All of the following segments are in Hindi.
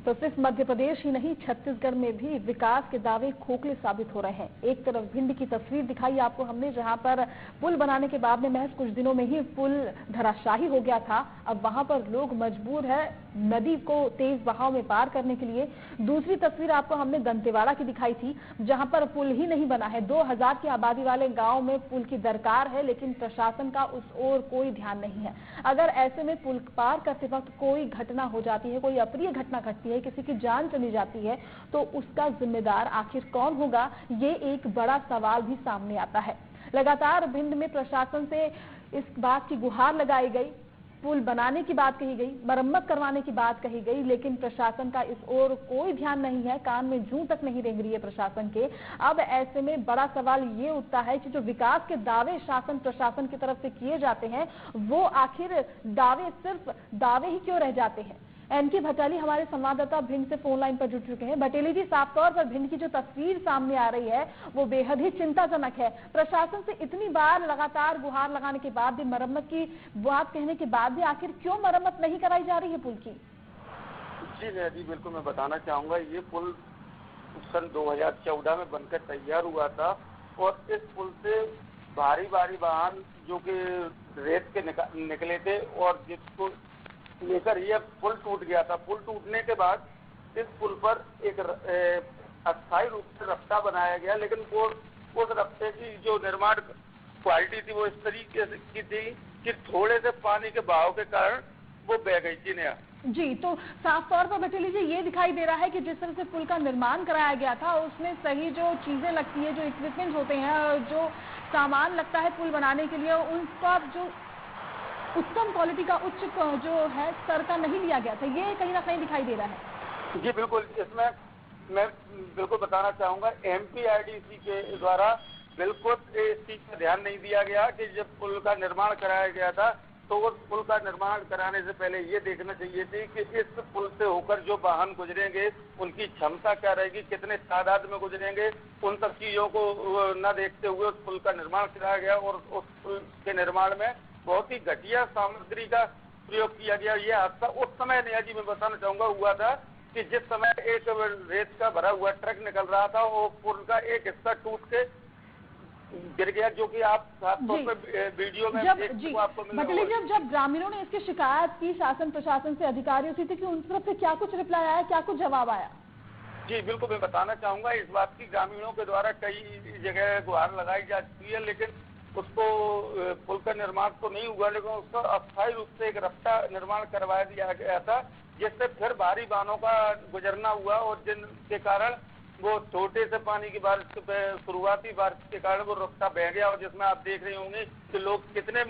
तो सिर्फ मध्य प्रदेश ही नहीं, छत्तीसगढ़ में भी विकास के दावे खोखले साबित हो रहे हैं। एक तरफ भिंड की तस्वीर दिखाई आपको हमने, जहां पर पुल बनाने के बाद में महज कुछ दिनों में ही पुल धराशायी हो गया था। अब वहां पर लोग मजबूर है नदी को तेज बहाव में पार करने के लिए। दूसरी तस्वीर आपको हमने दंतेवाड़ा की दिखाई थी, जहां पर पुल ही नहीं बना है। 2000 की आबादी वाले गांव में पुल की दरकार है, लेकिन प्रशासन का उस ओर कोई ध्यान नहीं है। अगर ऐसे में पुल पार करते वक्त कोई घटना हो जाती है, कोई अप्रिय घटना घटती है, किसी की जान चली जाती है, तो उसका जिम्मेदार आखिर कौन होगा, ये एक बड़ा सवाल भी सामने आता है। लगातार भिंड में प्रशासन से इस बात की गुहार लगाई गई, पुल बनाने की बात कही गई, मरम्मत करवाने की बात कही गई, लेकिन प्रशासन का इस ओर कोई ध्यान नहीं है, कान में जूं तक नहीं रेंग रही है प्रशासन के। अब ऐसे में बड़ा सवाल ये उठता है कि जो विकास के दावे शासन प्रशासन की तरफ से किए जाते हैं, वो आखिर दावे सिर्फ दावे ही क्यों रह जाते हैं। एनके भटाली हमारे संवाददाता भिंड से फोन लाइन पर जुड़ चुके हैं। भटेली जी, साफ तौर पर भिंड की जो तस्वीर सामने आ रही है वो बेहद ही चिंताजनक है। प्रशासन से इतनी बार लगातार गुहार लगाने के बाद भी, मरम्मत की बात कहने के बाद भी, आखिर क्यों मरम्मत नहीं कराई जा रही है पुल की? जी बिल्कुल, मैं बताना चाहूंगा, ये पुल सन 2014 में बनकर तैयार हुआ था और इस पुल से भारी वाहन जो कि रेत के निकले थे और जिसको लेकर ये पुल टूट गया था। पुल टूटने के बाद इस पुल पर एक अस्थायी रूप से रफ्ता बनाया गया, लेकिन वो उस रफ्ते की जो निर्माण क्वालिटी थी वो इस तरीके की थी कि थोड़े से पानी के बहाव के कारण वो बह गई थी। नया जी, तो साफ तौर पर बता लीजिए, ये दिखाई दे रहा है कि जिस तरह से पुल का निर्माण कराया गया था उसमें सही जो चीजें लगती है, जो इक्विपमेंट होते हैं और जो सामान लगता है पुल बनाने के लिए, उनका जो उत्तम क्वालिटी का उच्च जो है स्तर का नहीं लिया गया था, ये कहीं ना कहीं दिखाई दे रहा है। जी बिल्कुल, इसमें मैं बिल्कुल बताना चाहूंगा, MPRDC के द्वारा बिल्कुल इस चीज पर ध्यान नहीं दिया गया कि जब पुल का निर्माण कराया गया था तो उस पुल का निर्माण कराने से पहले ये देखना चाहिए थी कि इस पुल से होकर जो वाहन गुजरेंगे उनकी क्षमता क्या रहेगी, कितने तादाद में गुजरेंगे। उन सब चीजों को न देखते हुए उस पुल का निर्माण कराया गया और उस पुल के निर्माण में बहुत ही घटिया सामग्री का प्रयोग किया गया। ये हादसा उस समय नया जी मैं बताना चाहूंगा हुआ था कि जिस समय एक रेत का भरा हुआ ट्रक निकल रहा था, वो पुल का एक हिस्सा टूट के गिर गया, जो कि आप साफ तौर पर वीडियो में आपको मिलेगा। जब ग्रामीणों ने इसकी शिकायत की शासन प्रशासन से, अधिकारियों से, थी कि उन तरफ से क्या कुछ रिप्लाई आया, क्या कुछ जवाब आया? जी बिल्कुल, मैं बताना चाहूंगा, इस बात की ग्रामीणों के द्वारा कई जगह गुहार लगाई जा चुकी है, लेकिन उसको पुल का निर्माण तो नहीं हुआ, लेकिन उसका अस्थायी रूप से एक रफ्ता निर्माण करवा दिया गया था, जिससे फिर भारी वाहनों का गुजरना हुआ और जिनके कारण वो छोटे से पानी की बारिश, शुरुआती बारिश के कारण वो रास्ता बह गया और जिसमें आप देख रहे होंगे कि लोग कितने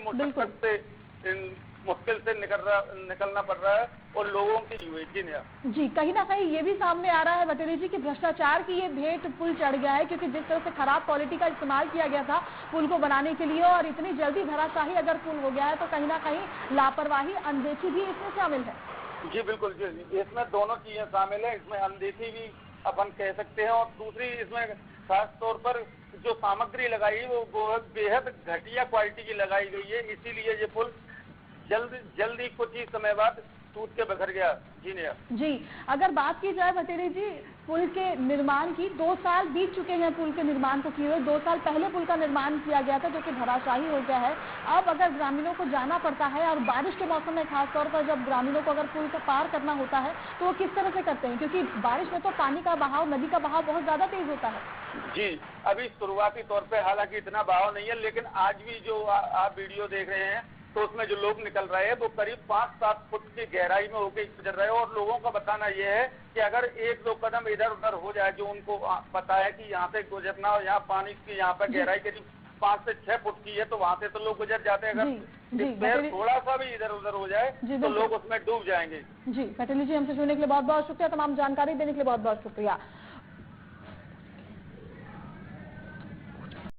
मुश्किल से निकलना पड़ रहा है और लोगों की जी, कहीं ना कहीं ये भी सामने आ रहा है बटेली जी कि भ्रष्टाचार की ये भेंट पुल चढ़ गया है, क्योंकि जिस तरह से खराब क्वालिटी का इस्तेमाल किया गया था पुल को बनाने के लिए और इतनी जल्दी धराशायी अगर पुल हो गया है तो कहीं ना कहीं लापरवाही, अनदेखी भी इसमें शामिल है। जी बिल्कुल, जी इसमें दोनों चीजें शामिल है। इसमें अनदेखी भी अपन कह सकते हैं और दूसरी इसमें खास तौर पर जो सामग्री लगाई वो बेहद घटिया क्वालिटी की लगाई गई है, इसीलिए ये पुल जल्दी कुछ ही समय बाद टूट के बिखर गया। जी, अगर बात की जाए बटेली जी पुल के निर्माण की, 2 साल बीत चुके हैं पुल के निर्माण को किए हुए। 2 साल पहले पुल का निर्माण किया गया था जो कि धराशायी हो गया है। अब अगर ग्रामीणों को जाना पड़ता है और बारिश के मौसम में खासतौर पर जब ग्रामीणों को अगर पुल को पार करना होता है तो वो किस तरह से करते हैं, क्योंकि बारिश में तो पानी का बहाव, नदी का बहाव बहुत ज्यादा तेज होता है। जी, अभी शुरुआती तौर पर हालांकि इतना बहाव नहीं है, लेकिन आज भी जो आप वीडियो देख रहे हैं तो उसमें जो लोग निकल रहे हैं वो करीब 5-7 फुट की गहराई में होकर गुजर रहे हैं और लोगों का बताना यह है कि अगर 1-2 कदम इधर उधर हो जाए, जो उनको पता है कि यहाँ से गुजरना और यहाँ पानी की यहाँ पर गहराई करीब 5 से 6 फुट की है, तो वहाँ से तो लोग गुजर जाते हैं। अगर थोड़ा सा भी इधर उधर हो जाए तो लोग उसमें डूब जाएंगे। जी, बटेली जी, हमसे जुड़ने के लिए बहुत बहुत शुक्रिया, तमाम जानकारी देने के लिए बहुत बहुत शुक्रिया।